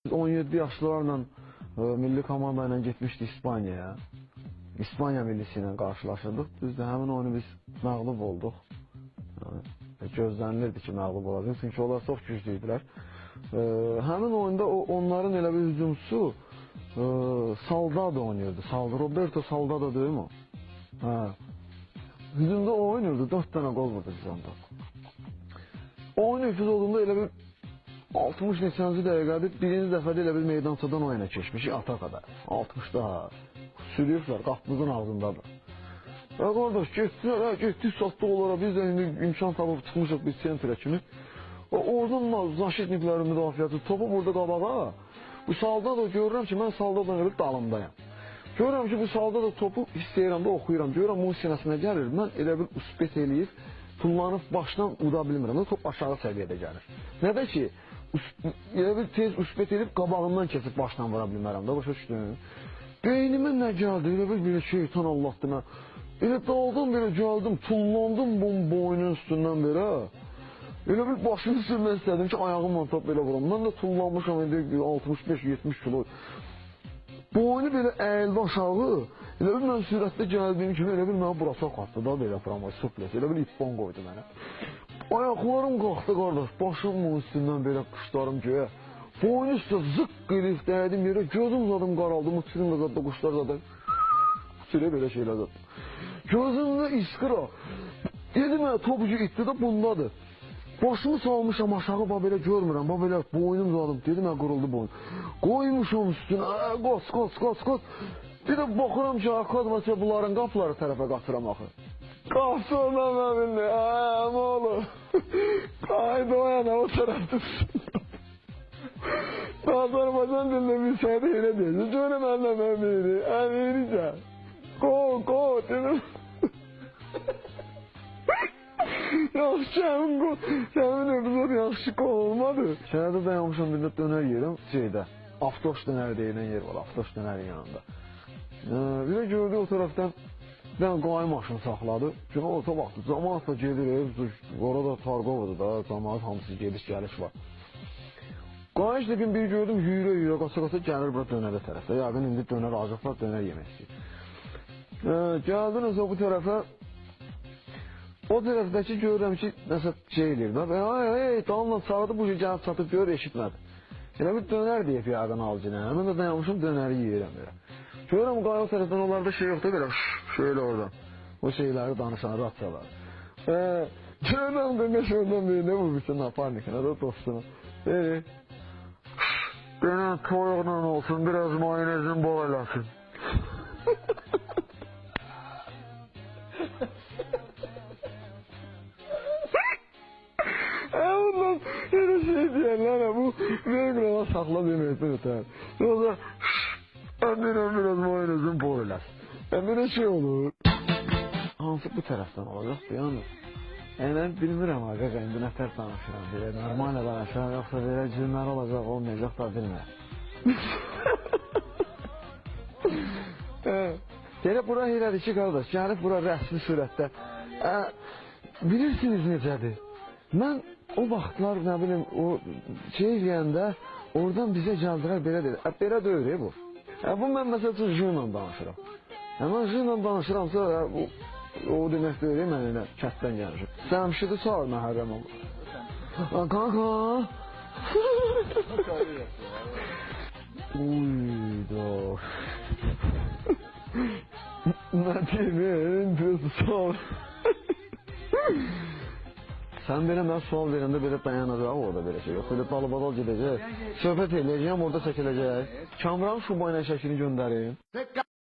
Biz 17 yaşlarla milli komanda ilə getmişdik İspaniyaya. İspaniya millisi ilə qarşılaşırdıq. Biz də həmin oyunu biz məğlub olduq. Yəni, gözlənilirdi ki, məğlub olacaq. Çünki onlar çox güclü idilər. Həmin oyunda onların elə bir hücumçusu Saldado oynayırdı. Roberto Saldado deyil mi o? Hə. Hücumda o oynayırdı. 4 dənə gol vurdu biz onda. Oyun epizodunda elə bir 60 neçənci dəqiqədir. Birinci dəfədə elə bir meydançadan oyuna keçmişik Atakada. 60-da sürüyüblər, qapımızın ağzındadır. Və qardaş, getdik satdıq onlara, biz də indi imkan tapıb çıxmışıq biz sentrə kimi. Oradan zaşitniklərin müdafiəsi topu vurdu qabağa. Bu Saldado görürəm ki, mən Saldado'dan gəlib dalındayım. Görürəm ki, bu Saldado topu istəyirəm də oxuyuram. Görürəm onun sinəsinə gəlir. Mən elə bir uspet eləyib, tullanıb başdan uda bilmirəm. Top aşağı səviyyədə gəlir. Nədə ki, elə bir tez uspet edib qabağından keçib başdan vura bilmərəm də, başa düşdün. Beynimə nə gəldi, elə bir şeytan Allah'dı mən. Elə daldan belə gəldim, tullandım boynun üstündən belə. Elə bir başını sürmək istədim ki, ayağımla top belə vuram. Mən də tullanmışam, 65-70 kilo. Boynu belə əyildi aşağı. Elə bir mən sürətdə gəldiyim kimi elə bir mənə burasak atdı da belə framay suples. Elə bir ipon qoydu mənə. Ayaqlarım qalxdı qardaş, başımın üstündən belə qışlarım göyə. Boynu üstə zıqq qilif dəydim yerə, gözüm zadım qaraldı, mutçunun da zadda quşlar zadı. Süre belə şeylər zadı. Gözümdə iskıra. Dedim mənə topucu itdi də bundadır. Başımı salmışam aşağı, belə görmürəm, belə boynum zadım. Dedim mənə qırıldı boynum. Qoymuşum üstünə, qos. Bir də baxıram ki, akademiyası bunların qapıları tərəfə qatıram axı. Qapsana məminli, nə olur? Qaydı o yana, o tərəfdə. Azərbaycan dilində bir səhədə elə deyəcək. Görəm əllə məmini, əmiricə. Qo, dedim. Yaxşı, həmin epizod yaxşı qol olmadı. Şəhərdə dayanmışam, bir də dönər yerim şeydə. Aftoş dönər deyilən yer var, Aftoş dönərin yanında. Bir də gördü o tərəfdən bir dənə qay maşını saxladı. Çünki orta vaxtı cəmaat da gedir, orada Targovadır da, cəmaat hamısı gediş-gəliş var. Qayış dedim, bir gördüm, yüyürə, qaça gəlir bura dönərə tərəfdə. Yəqin indi dönər acıqlar, dönər yemək istəyir. Gəldin o bu tərəfə, o tərəfdəki görürəm ki, nəsə şey eləyir da. Dalınla sağdı, bu gəlib çatıb görür, eşitmədi. Elə bir dönər deyib yəqin alıcına. Mən də dayanmışım, dönəri yiyirəm belə. Görürəm qay o tərəfdən, onlarda şey yoxdur belə, şöyle oradan. O şeyləri danışan, ratçalar. Görürəm də nə şuradan bir nə vurmuşsun naparnikine da dostuna. Benim toyuqla olsun, biraz mayonezin bol eləsin. Ondan elə şey deyərlər, bu verqrana saxla deməkdir ötər. Sonra, biraz mayonezin bol eləsin. Belə şey olur. Hansı bu tərəfdən olacaqdır, yalnız. Yəni, bilmirəm, qaqa, indi nətər danışıram, belə normal danışıram, yoxsa belə cümləri olacaq, olmayacaq da bilmirəm. Elə bura elədir ki, qardaş, gəlib bura rəsmi surətdə. Bilirsiniz necədir? Mən o vaxtlar, nə bilim, o şey eləyəndə, oradan bizə gəldilər, belə deyil. Belə deyil, bu. Bu, mən məsəl üçün jünla danışıram. Mən jünla danışıramsa, o demək deyil, mən elə kətdən gəlmişim. Səmşidi çağır məhərrəm olur. Kanka. Uyda. Nə deyim, biraz çağır. Sən belə mən sual verəndə belə dayanacaq orada belə şey yox. Belə dalı-badal gedəcək. Söhbət eləyəcəyəm, orada çəkiləcək. Kamran Şubayla şəklini göndərin.